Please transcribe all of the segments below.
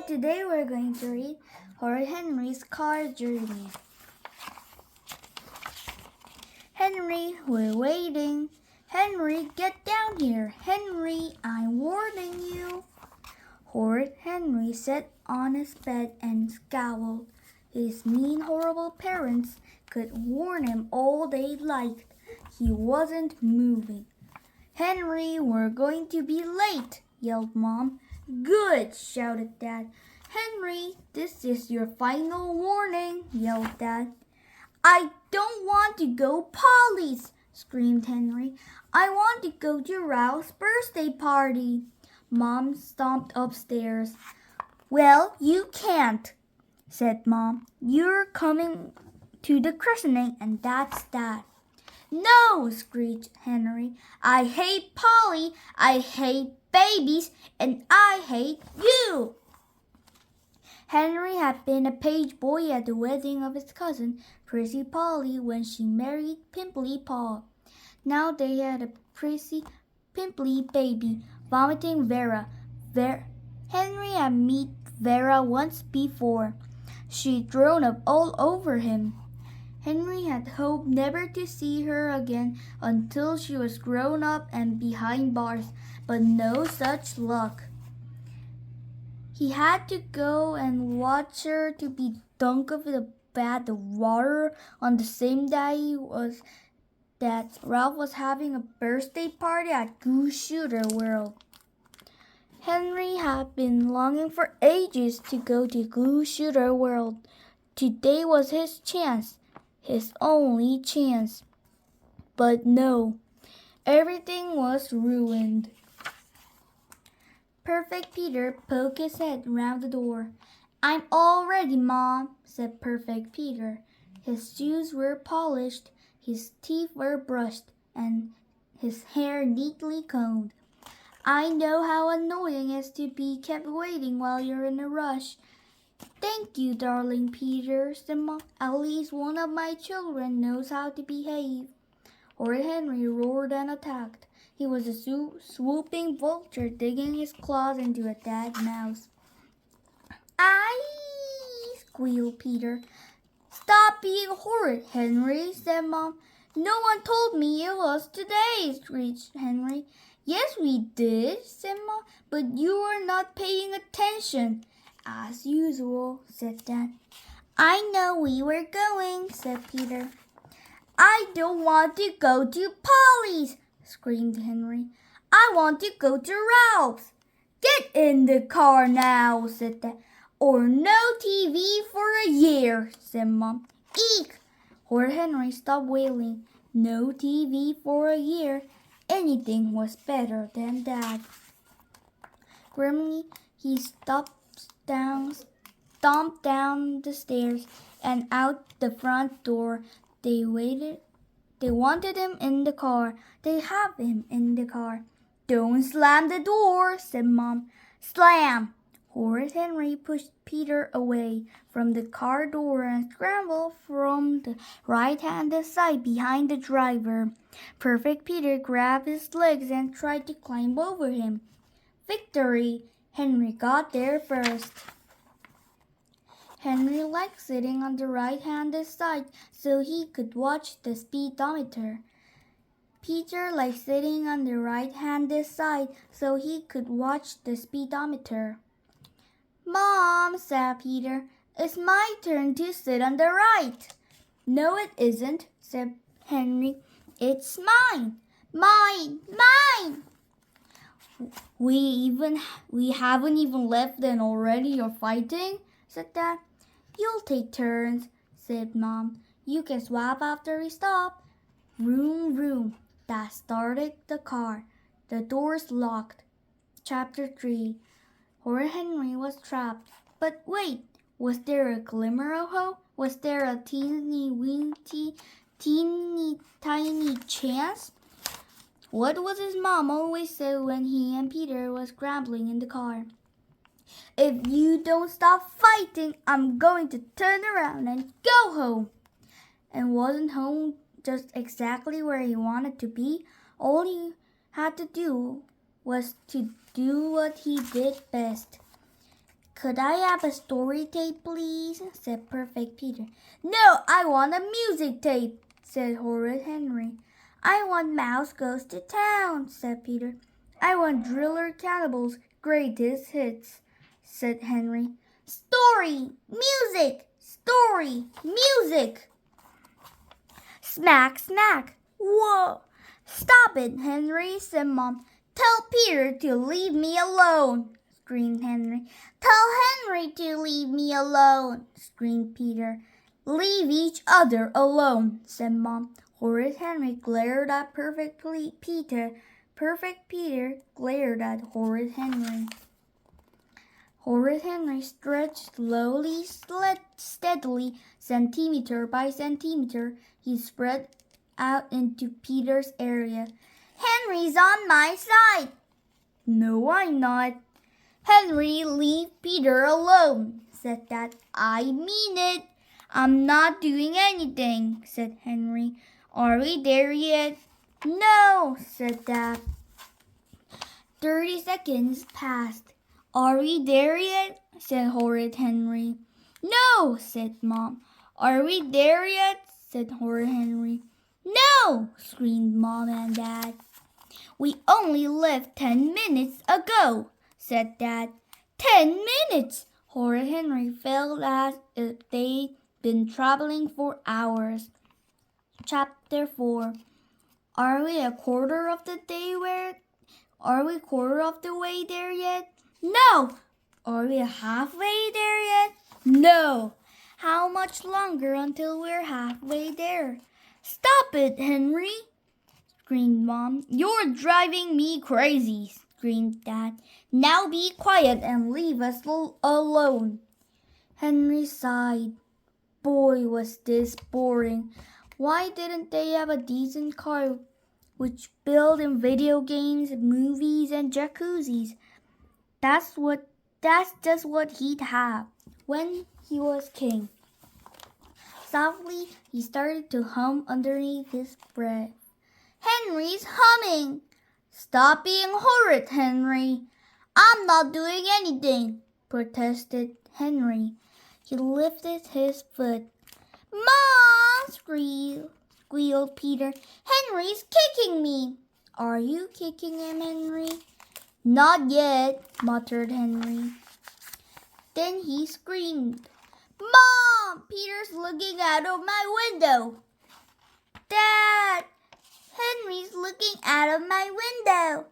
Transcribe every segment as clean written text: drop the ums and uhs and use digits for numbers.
Today we're going to read HORRiD Henry's Car Journey. Henry, we're waiting. Henry, get down here. Henry, I'm warning you. HORRiD Henry sat on his bed and scowled. His mean, horrible parents could warn him all they liked. He wasn't moving. Henry, we're going to be late, yelled Mom. Good, shouted Dad. Henry, this is your final warning, yelled Dad. I don't want to go Polly's, screamed Henry. I want to go to Ralph's birthday party. Mom stomped upstairs. Well, you can't, said Mom. You're coming to the christening, and that's that. No, screeched Henry. I hate Polly, I hate babies, and I hate you. Henry had been a page boy at the wedding of his cousin, Prissy Polly, when she married Pimply Paul. Now they had a prissy, pimply baby, vomiting Vera. Henry had met Vera once before. She'd thrown up all over him. Henry had hoped never to see her again until she was grown up and behind bars, but no such luck. He had to go and watch her to be dunked with a bath of water on the same day that Ralph was having a birthday party at Goose Shooter World. Henry had been longing for ages to go to Goose Shooter World. Today was his chance. His only chance. But no, everything was ruined. Perfect Peter poked his head round the door. I'm all ready, Mom, said Perfect Peter. His shoes were polished, his teeth were brushed, and his hair neatly combed. I know how annoying it is to be kept waiting while you're in a rush. Thank you, darling Peter, said Mom. At least one of my children knows how to behave. HORRiD Henry roared and attacked. He was a swooping vulture digging his claws into a dead mouse. Aye, squealed Peter. Stop being horrid, Henry, said Mom. No one told me it was today, screeched Henry. Yes, we did, said Mom, but you were not paying attention. As usual, said Dad. I know we were going, said Peter. I don't want to go to Polly's, screamed Henry. I want to go to Ralph's. Get in the car now, said Dad. Or no TV for a year, said Mom. Eek! HORRiD Henry stopped wailing. No TV for a year. Anything was better than that. Grimly, he stomped down the stairs and out the front door. They wanted him in the car. They have him in the car. Don't slam the door, said Mom. Slam! HORRiD Henry pushed Peter away from the car door and scrambled from the right-hand side behind the driver. Perfect Peter grabbed his legs and tried to climb over him. Victory! Henry got there first. Henry liked sitting on the right-hand side so he could watch the speedometer. Peter liked sitting on the right-hand side so he could watch the speedometer. Mom, said Peter, it's my turn to sit on the right. No, it isn't, said Henry. It's mine. Mine. We haven't even left and already you're fighting, said Dad. You'll take turns, said Mom. You can swap after we stop. Vroom, vroom. That started the car. The doors locked. Chapter 3. HORRiD Henry was trapped. But wait, was there a glimmer of hope? Was there a teeny tiny chance? What was his mom always said when he and Peter was scrambling in the car? If you don't stop fighting, I'm going to turn around and go home. And wasn't home just exactly where he wanted to be? All he had to do was to do what he did best. Could I have a story tape, please? Said Perfect Peter. No, I want a music tape, said Horrid Henry. I want Mouse Goes to Town, said Peter. I want Driller Cannibals Greatest Hits, said Henry. Story, music, story, music. Smack, smack. Whoa! Stop it, Henry, said Mom. Tell Peter to leave me alone, screamed Henry. Tell Henry to leave me alone, screamed Peter. Leave each other alone, said Mom. Horrid Henry glared at Perfect Peter. Perfect Peter glared at Horrid Henry. Horrid Henry stretched slowly, steadily, centimeter by centimeter. He spread out into Peter's area. Henry's on my side. No, I'm not. Henry, leave Peter alone, said Dad. I mean it. I'm not doing anything, said Henry. Are we there yet? No, said Dad. 30 seconds passed. Are we there yet? Said Horrid Henry. No, said Mom. Are we there yet? Said Horrid Henry. No, screamed Mom and Dad. We only left 10 minutes ago, said Dad. 10 minutes! Horrid Henry felt as if they'd been traveling for hours. Chapter 4. Are we quarter of the way there yet? No! Are we halfway there yet? No! How much longer until we're halfway there? Stop it, Henry! Screamed Mom. You're driving me crazy, screamed Dad. Now be quiet and leave us alone. Henry sighed. Boy, was this boring. Why didn't they have a decent car which built in video games, movies, and jacuzzis? That's just what he'd have when he was king. Softly, he started to hum underneath his breath. Henry's humming. Stop being horrid, Henry. I'm not doing anything, protested Henry. He lifted his foot. Mom, squealed Peter. Henry's kicking me. Are you kicking him, Henry? Not yet, muttered Henry. Then he screamed. Mom, Peter's looking out of my window. Dad, Henry's looking out of my window.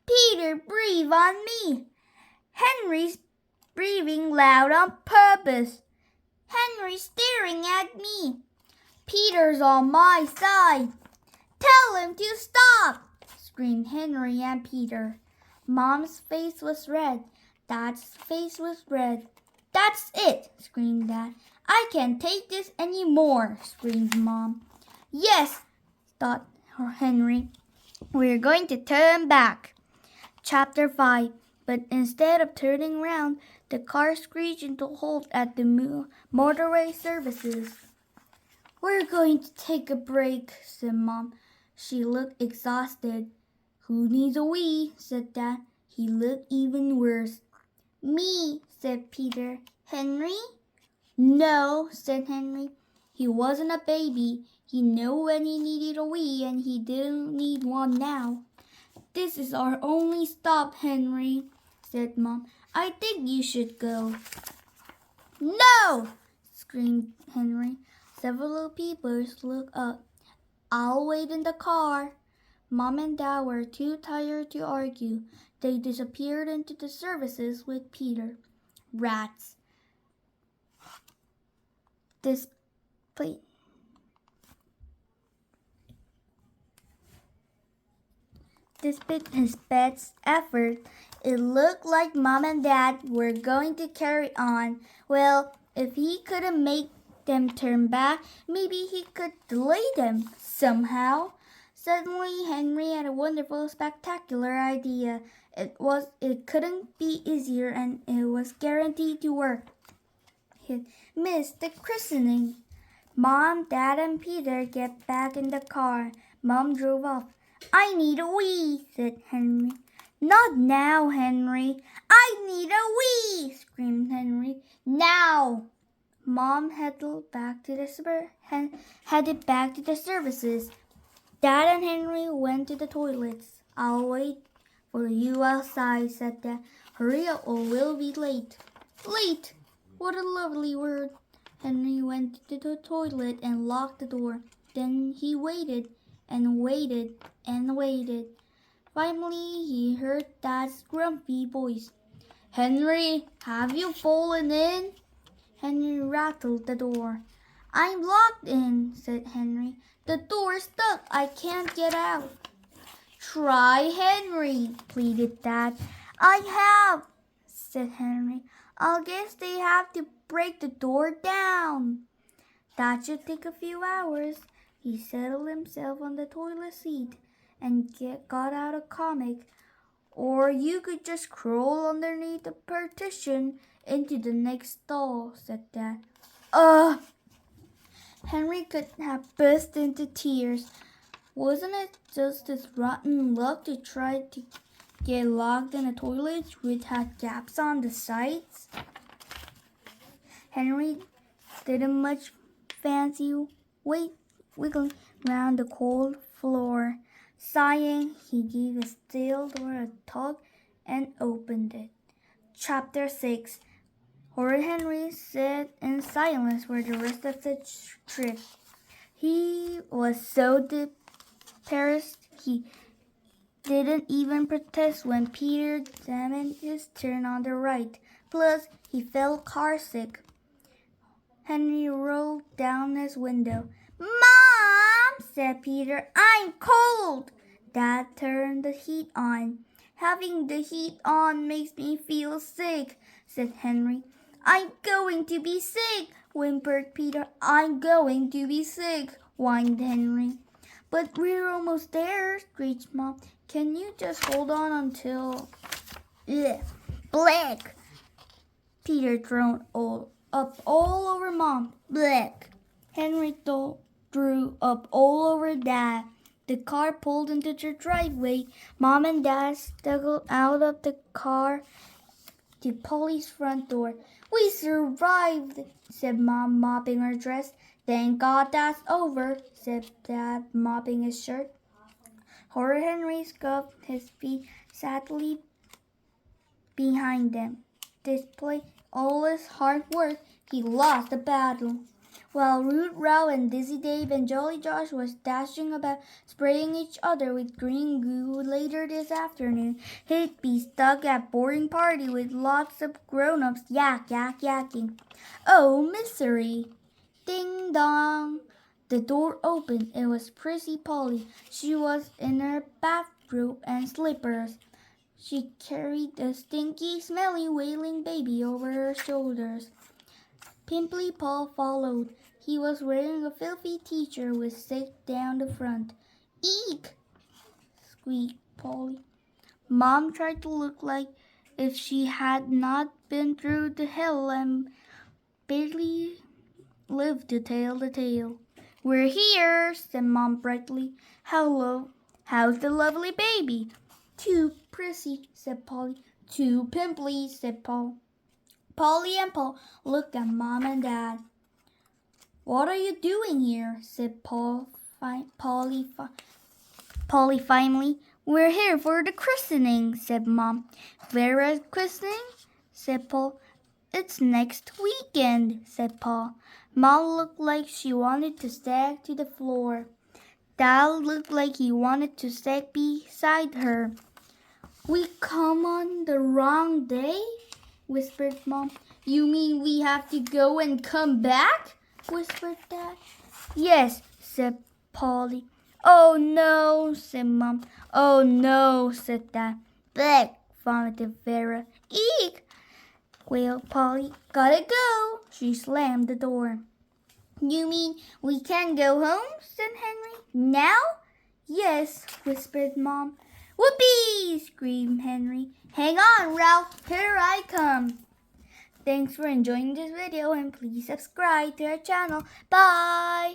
Peter, breathe on me. Henry's breathing loud on purpose. Henry's staring at me. Peter's on my side. Tell him to stop, screamed Henry and Peter. Mom's face was red. Dad's face was red. That's it, screamed Dad. I can't take this anymore, screamed Mom. Yes, thought Henry. We're going to turn back. Chapter 5. But instead of turning round, the car screeched into a halt at the motorway services. We're going to take a break, said Mom. She looked exhausted. Who needs a wee? Said Dad. He looked even worse. Me, said Peter. Henry? No, said Henry. He wasn't a baby. He knew when he needed a wee, and he didn't need one now. This is our only stop, Henry, said Mom. I think you should go. No, screamed Henry. Several people looked up. I'll wait in the car. Mom and Dad were too tired to argue. They disappeared into the services with Peter. Rats. Despite his best effort, it looked like Mom and Dad were going to carry on. Well, if he couldn't make them turn back, maybe he could delay them somehow. Suddenly, Henry had a wonderful, spectacular idea. It couldn't be easier, and it was guaranteed to work. He missed the christening. Mom, Dad, and Peter get back in the car. Mom drove off. I need a wee, said Henry. Not now, Henry. I need a wee, screamed Henry. Now! Mom headed back to the services. Dad and Henry went to the toilets. I'll wait for you outside, said Dad. Hurry up or we'll be late. Late! What a lovely word. Henry went to the toilet and locked the door. Then he waited and waited and waited. Finally, he heard Dad's grumpy voice. Henry, have you fallen in? Henry rattled the door. I'm locked in, said Henry. The door's stuck. I can't get out. Try Henry, pleaded Dad. I have, said Henry. I guess they have to break the door down. That should take a few hours. He settled himself on the toilet seat and got out a comic. Or you could just crawl underneath the partition into the next stall, said Dad. Henry could have burst into tears. Wasn't it just his rotten luck to try to get locked in a toilet which had gaps on the sides? Henry didn't much fancy wiggling around the cold floor. Sighing, he gave the steel door a tug and opened it. Chapter 6. HORRiD Henry sat in silence for the rest of the trip. He was so depressed he didn't even protest when Peter examined his turn on the right. Plus, he felt carsick. Henry rolled down his window. Mom, said Peter, I'm cold. Dad turned the heat on. Having the heat on makes me feel sick, said Henry. I'm going to be sick, whimpered Peter. I'm going to be sick, whined Henry. But we're almost there, screeched Mom. Can you just hold on until... Black! Peter threw up all over Mom. Black! Henry threw up all over Dad. The car pulled into the driveway. Mom and Dad struggled out of the car to Polly's front door. We survived, said Mom, mopping her dress. Thank God that's over, said Dad, mopping his shirt. HORRiD Henry scuffed his feet sadly behind them. Despite all his hard work, he lost the battle. While Rude Row and Dizzy Dave and Jolly Josh was dashing about, spraying each other with green goo later this afternoon, he'd be stuck at boarding party with lots of grown-ups yakking. Oh, misery! Ding dong! The door opened. It was Prissy Polly. She was in her bathrobe and slippers. She carried a stinky, smelly, wailing baby over her shoulders. Pimply Paul followed. He was wearing a filthy t-shirt with stick down the front. Eek! Squeaked Polly. Mom tried to look like if she had not been through the hell and barely lived to tell the tale. We're here, said Mom brightly. Hello, how's the lovely baby? Too prissy, said Polly. Too pimply, said Paul. Polly and Paul looked at Mom and Dad. What are you doing here? Said Polly finally. We're here for the christening, said Mom. Vera's christening? Said Paul. It's next weekend, said Paul. Mom looked like she wanted to sag to the floor. Dad looked like he wanted to sag beside her. We come on the wrong day? Whispered Mom. You mean we have to go and come back? Whispered Dad. Yes, said Polly. Oh no, said Mom. Oh no, said Dad. Blech, vomited Vera. Eek, wailed Polly. Gotta go. She slammed the door. You mean we can go home? Said Henry. Now? Yes, whispered Mom. Whoopee! Screamed Henry. Hang on, Ralph. Here I come. Thanks for enjoying this video and please subscribe to our channel. Bye!